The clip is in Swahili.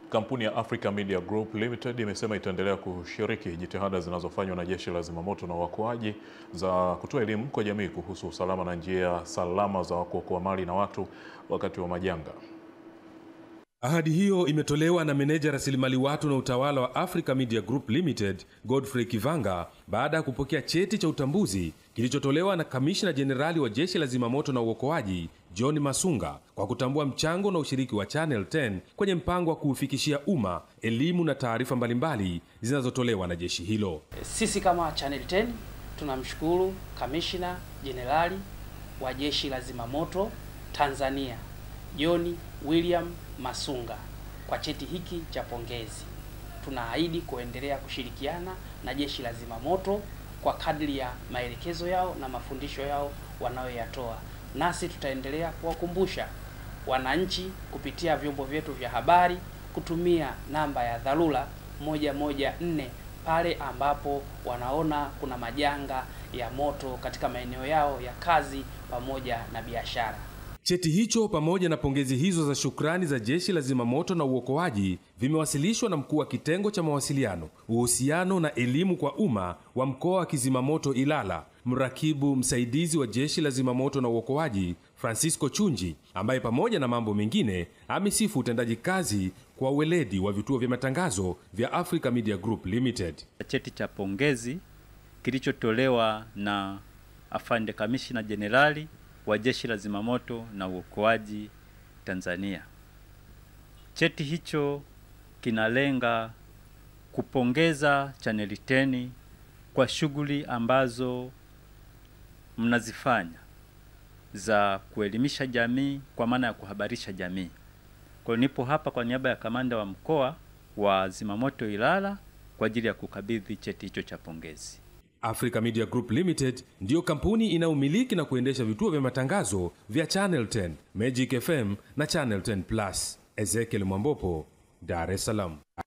Kampuni ya Africa Media Group Limited imesema itaendelea kushiriki jitihada zinazofanywa na Jeshi la Zimamoto na Uokoaji za kutoa elimu kwa jamii kuhusu usalama na njia salama za kuokoa mali na watu wakati wa majanga. Ahadi hiyo imetolewa na meneja rasilimali watu na utawala wa Africa Media Group Limited, Godfrey Kivanga, baada ya kupokea cheti cha utambuzi kilichotolewa na Kamishna Jenerali wa Jeshi la Zimamoto na Uokoaji, John Masunga, kwa kutambua mchango na ushiriki wa Channel 10 kwenye mpango wa kuufikishia umma elimu na taarifa mbalimbali zinazotolewa na jeshi hilo. Sisi kama Channel 10 tunamshukuru Kamishna Jenerali wa Jeshi la Zimamoto Tanzania, John William Masunga, kwa cheti hiki cha pongezi. Tunaahidi kuendelea kushirikiana na Jeshi la Zimamoto kwa kadri ya maelekezo yao na mafundisho yao wanayoyatoa. Nasi tutaendelea kuwakumbusha wananchi kupitia vyombo vyetu vya habari kutumia namba ya dharura 114 pale ambapo wanaona kuna majanga ya moto katika maeneo yao ya kazi pamoja na biashara. Cheti hicho pamoja na pongezi hizo za shukrani za Jeshi la Zimamoto na Uokoaji vimewasilishwa na mkuu wa kitengo cha mawasiliano, uhusiano na elimu kwa umma wa mkoa wa Kizimamoto Ilala, mrakibu msaidizi wa Jeshi la Zimamoto na Uokoaji Francisco Chunji, ambaye pamoja na mambo mengine amesifu utendaji kazi kwa weledi wa vituo vya matangazo vya Africa Media Group Limited. Cheti cha pongezi kilichotolewa na Afande Kamishna Jenerali wa Jeshi la Zimamoto na Uokoaji Tanzania. Cheti hicho kinalenga kupongeza Channel 10 kwa shughuli ambazo mnazifanya za kuelimisha jamii, kwa maana ya kuhabarisha jamii. Kwa nipo hapa kwa niaba ya kamanda wa mkoa wa Zimamoto Ilala kwa ajili ya kukabidhi cheti hicho cha pongezi. Africa Media Group Limited ndiyo kampuni inayomiliki na kuendesha vituo vya matangazo vya Channel 10, Magic FM na Channel 10 Plus. Ezekiel Mwambopo, Dar es Salaam.